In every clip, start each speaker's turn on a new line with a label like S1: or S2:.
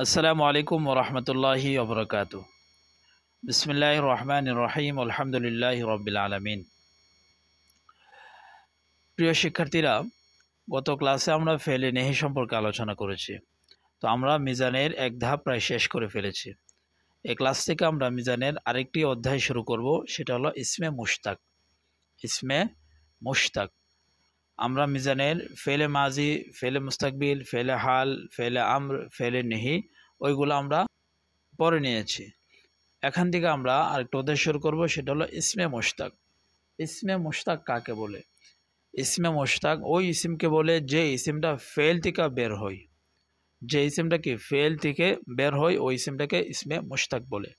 S1: আসসালামু আলাইকুম ওরহমতুল্লাহি ওবরাকাতু। বিসমিল্লাহির রহমানির রহিম। আলহামদুলিল্লাহি রব্বিল আলামিন। প্রিয় শিক্ষার্থীরা, গত ক্লাসে আমরা ফেলে নেহি সম্পর্কে আলোচনা করেছি। তো আমরা মিজানের এক ধাপ প্রায় শেষ করে ফেলেছি। এই ক্লাস থেকে আমরা মিজানের আরেকটি অধ্যায় শুরু করব, সেটা হলো ইসমে মুশতাক। ইসমে মুশতাক আমরা মিজানের ফেলে মাজি, ফেলে মুস্তাকবিল, ফেলে হাল, ফেলে আমর, ফেলে নেহি ওইগুলো আমরা পরে নিয়েছি। এখান থেকে আমরা আরেকটা অধ্যায় শুরু করব, সেটা হলো ইসমে মুশতাক। ইসমে মুশতাক কাকে বলে? ইসমে মুশতাক ওই ইসিমকে বলে যে ইসিমটা ফেল থেকে বের হয়। যে ইসিমটা কি ফেল থেকে বের হয় ওই ইসিমটাকে ইসমে মুশতাক বলে।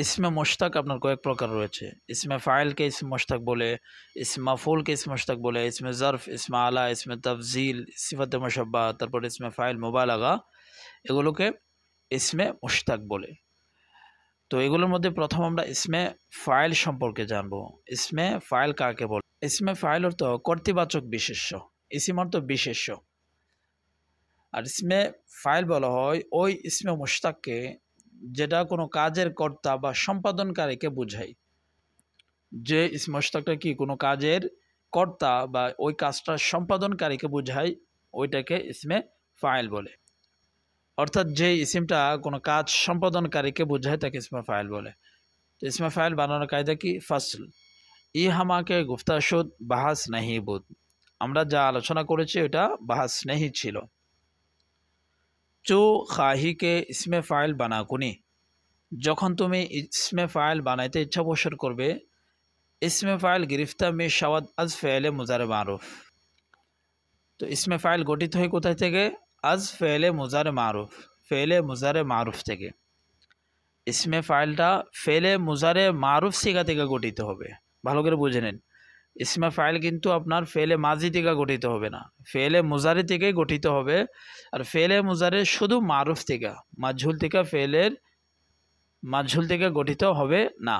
S1: ইসমে মুশতাক আপনার কয়েক প্রকার রয়েছে। ইসমে ফাইলকে ইসমে মুশতাক বলে, ইসমে মাফউলকে ইসমে মুশতাক বলে, ইসমে জরফ, ইসমে আলা, ইসমে তাফজিল, সিফাতে মুশাব্বাহ, তারপর ইসমে ফাইল মুবালাগা, এগুলোকে ইসমে মুশতাক বলে। তো এগুলোর মধ্যে প্রথম আমরা ইসমে ফাইল সম্পর্কে জানব। ইসমে ফাইল কাকে বলে? ইসমে ফাইল অর্থ কর্তৃবাচক বিশেষ্য, ইসিম অর্থ বিশেষ্য। আর ইসমে ফাইল বলা হয় ওই ইসমে মুশতাককে যেটা কোনো কাজের কর্তা বা সম্পাদনকারীকে বোঝায়। যে ইসমে মুশতাকটা কি কোনো কাজের কর্তা বা ওই কাজটা সম্পাদনকারীকে বোঝায়, ওইটাকে ইসমে ফাইল বলে। অর্থাৎ যে ইসিমটা কোনো কাজ সম্পাদনকারীকে বোঝায় তাকে ইসমে ফাইল বলে। তো ইসমে ফাইল বানানোর কায়দা কি? ফাসল ই হামাকে গুফতাশুদ বাহাস নাহি বুদ। আমরা যা আলোচনা করেছি ওটা বাহাস নেহি ছিল। চু খাহিকে ইসমে ফাইল বানাকুনি, যখন তুমি ইসমে ফাইল বানাইতে ইচ্ছা পোষণ করবে, ইসমে ফাইল গিরিফতা মে শাওয়াদ আজ ফেলে মুজারে মারুফ। তো ইসমে ফাইল গঠিত হয় কোথায় থেকে? আজ ফেলে মুজারে মারুফ, ফেলে মুজারে মারুফ থেকে। ইসমে ফাইলটা ফেলে মুজারে মারুফ সিগা থেকে গঠিত হবে। ভালো করে বুঝে নেন, ইসমে ফাইল কিন্তু আপনার ফেলে মাজি থেকে গঠিত হবে না, ফেলে মুজারে থেকে গঠিত হবে। আর ফেলে মুজারে শুধু মারুফ থেকে, মাজহুল থেকে, ফেলের মাজহুল থেকে গঠিত হবে না।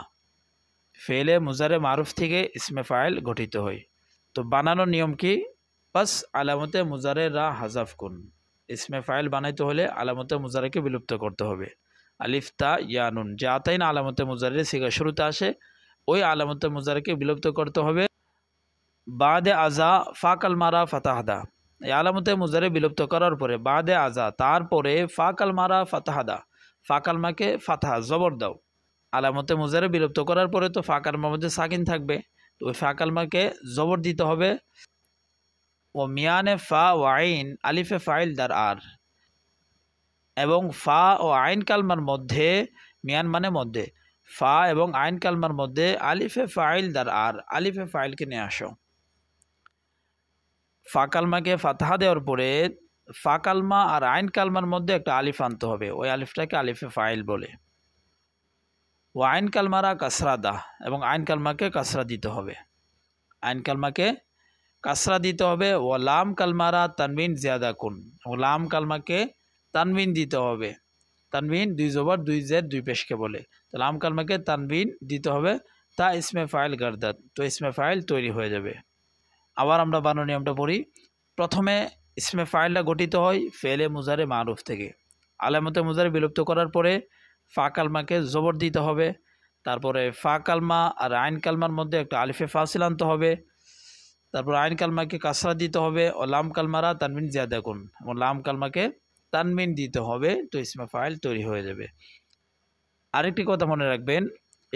S1: ফেলে মুজারে মারুফ থেকে ইসমে ফাইল গঠিত হয়। তো বানানোর নিয়ম কি? বাস আলামতে মুজারে রা হাজাফ কুন। ইসমে ফাইল বানাইতে হলে আলামতে মুজারেকে বিলুপ্ত করতে হবে। আলিফ তা ইয়া নুন যে আতাই না আলামতে মুজারে সিগা শুরুতে আসে, ওই আলামতে মুজারেকে বিলুপ্ত করতে হবে। বাদে আজা ফা কালমারা ফাতাহাদা, এই আলামতে মুজারে বিলুপ্ত করার পরে বাদে আজা, তারপরে ফা কালমারা ফাতাহাদা, ফা কালমাকে ফাতাহা জবর দাও। আলামতে মুজারে বিলুপ্ত করার পরে তো ফা কালমার মধ্যে সাকিন থাকবে, তো ওই ফা কালমাকে জবর দিতে হবে। ও মিয়ানে ফা ও আইন আলিফে ফাইল দার আর, এবং ফা ও আইন কালমার মধ্যে, মিয়ান মানে মধ্যে, ফা এবং আইন কালমার মধ্যে আলিফে ফাইল দার আর, আলিফে ফাইলকে নিয়ে আসো। ফা কালমাকে ফাতাহা দেওয়ার পরে ফা কালমা আর আইন কালমার মধ্যে একটা আলিফ আনতে হবে, ওই আলিফটাকে আলিফে ফাইল বলে। ও আইন কালমারা কাসরা দা, এবং আইন কালমাকে কাসরা দিতে হবে, আইন কালমাকে কাসরা দিতে হবে। ও লাম কালমারা তানবিন জিয়াদা কুন, ও লাম কালমাকে তানবিন দিতে হবে। তানবিন দুই জবর দুই জের দুই পেশকে বলে, তো লাম কালমাকে তানবিন দিতে হবে। তা ইসমে ফাইল গার্দাত, তো ইসমে ফাইল তৈরি হয়ে যাবে। আবার আমরা বানানোর নিয়মটা পড়ি। প্রথমে ইসমে ফাইলটা গঠিত হয় ফেলে মুজারে মারুফ থেকে। আলামতে মুজারে বিলুপ্ত করার পরে ফা কালমাকে জবর দিতে হবে। তারপরে ফা কালমা আর আইন কালমার মধ্যে একটা আলিফে ফাসিল আনতে হবে। তারপর আইন কালমাকে কাসরা দিতে হবে। ও লাম কালমারা তানবিন জিয়াদা কুন, এবং লাম কালমাকে তানবিন দিতে হবে। তো ইসমে ফাইল তৈরি হয়ে যাবে। আরেকটি কথা মনে রাখবেন,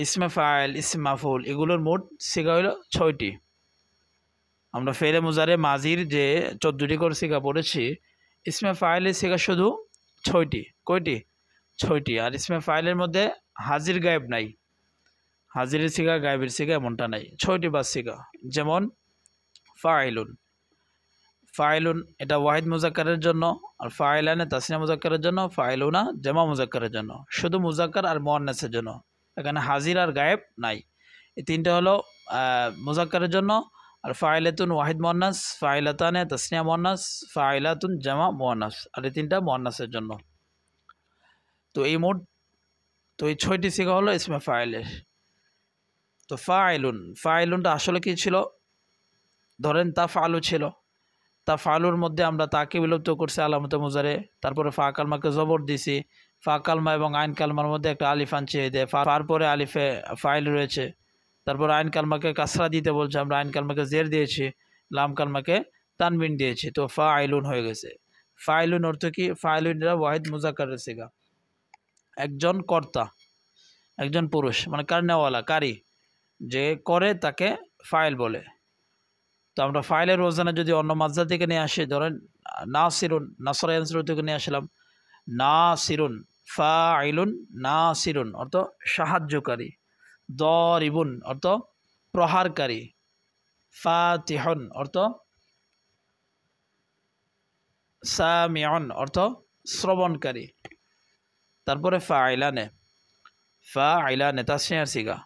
S1: ইসমে ফাইল, ইসম মাফুল এগুলোর মোট সিগা হলো 6টি। আমরা ফেলে মুজারে মাজির যে 14টি করে সিগা পড়েছি, ইসমে ফাইলের সিগা শুধু 6টি। কয়টি? 6টি। আর ইসমে ফাইলের মধ্যে হাজির গায়েব নাই, হাজিরের সিগা গায়েবের সিগা এমনটা নাই, 6টি বাস সিগা। যেমন ফাইলুন, ফাইলুন এটা ওয়াহিদ মুজাক্কারের জন্য, আর ফাইলানে তাসনিয়া মুজাক্কারের জন্য, ফাইলুনা জামা মুজাক্কারের জন্য, শুধু মুজাক্কার আর মুয়ান্নাসের জন্য। এখানে হাজির আর গায়েব নাই। এই তিনটা হলো মুজাক্কারের জন্য। আর ফাইলাতুন ওয়াহিদ মুয়ান্নাস, ফাইলাতানে তাসনিয়া মুয়ান্নাস, ফাইলাতুন জামা মুয়ান্নাস, আর এই তিনটা মুয়ান্নাসের জন্য। তো এই মোট, তো এই 6টি সিগা হলো ইসমে ফাইলের। তো ফাইলুন, ফাইলুনটা আসলে কি ছিল? ধরেন তা ফালু ছিল, তাফআলুর মধ্যে আমরা তাকে বিলুপ্ত করছি আলামতে মুজারে, তারপরে ফা কালমাকে জবর দিছি, ফা কালমা এবং আইন কালমার মধ্যে একটা আলিফ আনছি, ফার পরে আলিফে ফাইল রয়েছে, তারপর আইন কালমাকে কাসরা দিতে বলছে, আমরা আইন কালমাকে জের দিয়েছি, লাম কালমাকে তানবিন দিয়েছি, তো ফা আইলুন হয়ে গেছে। ফাইলুন অর্থ কি? ফাইলুন এরা ওয়াহিদ মুজাক্কারের সিগা, একজন কর্তা, একজন পুরুষ, মানে কারনেওয়ালা, কারি, যে করে তাকে ফাইল বলে। তো আমরা ফাইলের ওজনে যদি অন্য মাজদা থেকে নিয়ে আসি, ধরেন নাসিরুন, নাসরা ইয়ানসুরু থেকে নিয়ে আসলাম, নাসিরুন, ফাইলুন নাসিরুন অর্থ সাহায্যকারী, দরিবুন অর্থ প্রহারকারী, ফাতিহুন অর্থ সামিউন অর্থ শ্রবণকারী। তারপরে ফাইলানে, ফাইলানে তাসনিয়ার সিগা,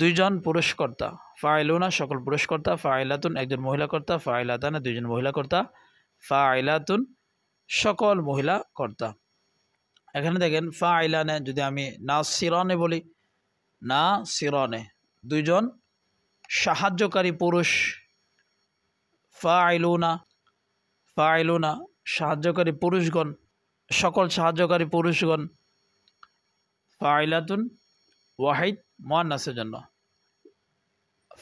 S1: দুইজন পুরুষকর্তা, ফাইলুনা সকল পুরুষকর্তা, ফাইলাতুন একজন মহিলা কর্তা, ফাইলাতানে দুইজন মহিলা কর্তা, ফাইলাতুন সকল মহিলা কর্তা। এখানে দেখেন ফাইলানে যদি আমি নাসিরনে বলি, নাসিরনে দুইজন সাহায্যকারী পুরুষ, ফাইলুনা, ফাইলুনা সাহায্যকারী পুরুষগণ, সকল সাহায্যকারী পুরুষগণ, ফাইলাতুন ওয়াহিদ মুয়ান্নাসের জন্য।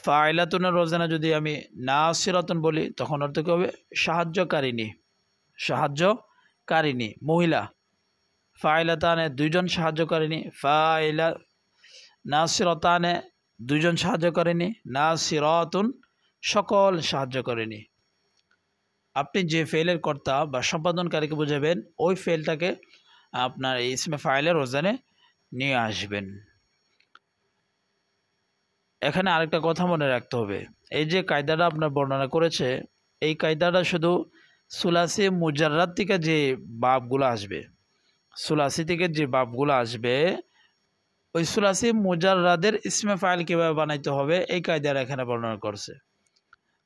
S1: ফাইলাতুনের রোজানা যদি আমি নাসিরাতুন বলি তখন অর্থ কী হবে? সাহায্যকারিণী, সাহায্যকারিণী মহিলা। ফাইলাতানে দুইজন সাহায্যকারিণী, ফাইলা নাসিরাতানে দুইজন সাহায্যকারিণী, নাসিরাতুন সকল সাহায্যকারিণী। আপনি যে ফেলের কর্তা বা সম্পাদনকারীকে বুঝাবেন ওই ফেলটাকে আপনার এই ইসমে ফাইলের ওজানে নিয়ে আসবেন। এখানে আরেকটা কথা মনে রাখতে হবে, এই যে কায়দাটা আপনার বর্ণনা করেছে, এই কায়দাটা শুধু সুলাসি মুজাররাদ থেকে যে বাবগুলো আসবে, সুলাসি থেকে যে বাবগুলো আসবে, ওই সুলাসি মুজাররাদের ইসমে ফাইল কীভাবে বানাইতে হবে এই কায়দাটা এখানে বর্ণনা করছে।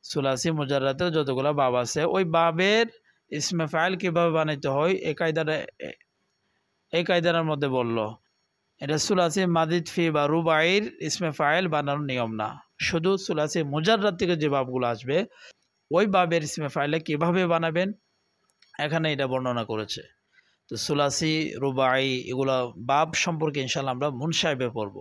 S1: সুলাসি মুজাররাদের যতগুলো বাব আছে ওই বাবের ইসমে ফাইল কীভাবে বানাইতে হয় এই কায়দাটার মধ্যে বলল। এটা সুলাসি মাজিদ ফি বা রুবাইর ইসমে ফাইল বানানোর নিয়ম না, শুধু সুলাসি মুজাররাদ থেকে যে বাবগুলো আসবে ওই বাবের ইসমে ফাইলে কীভাবে বানাবেন এখানে এটা বর্ণনা করেছে। তো সুলাসি রুবাই এগুলো বাব সম্পর্কে ইনশাল্লাহ আমরা মুনসাইবে পড়ব।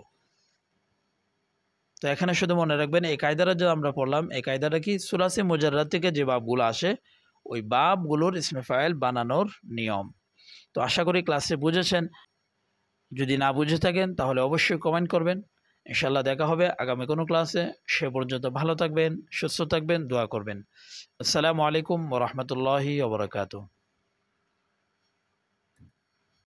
S1: তো এখানে শুধু মনে রাখবেন এই কায়দাটা যে আমরা পড়লাম এই কায়দাটা কি? সুলাসি মুজাররাদ থেকে যে বাবগুলো আসে ওই বাবগুলোর ইসমে ফাইল বানানোর নিয়ম। তো আশা করি ক্লাসে বুঝেছেন, যদি না বুঝে থাকেন তাহলে অবশ্যই কমেন্ট করবেন। ইনশাল্লাহ দেখা হবে আগামী কোনো ক্লাসে। সে পর্যন্ত ভালো থাকবেন, সুস্থ থাকবেন, দোয়া করবেন। আসসালামু আলাইকুম ওয়া রাহমাতুল্লাহি ওয়া বারাকাতুহু।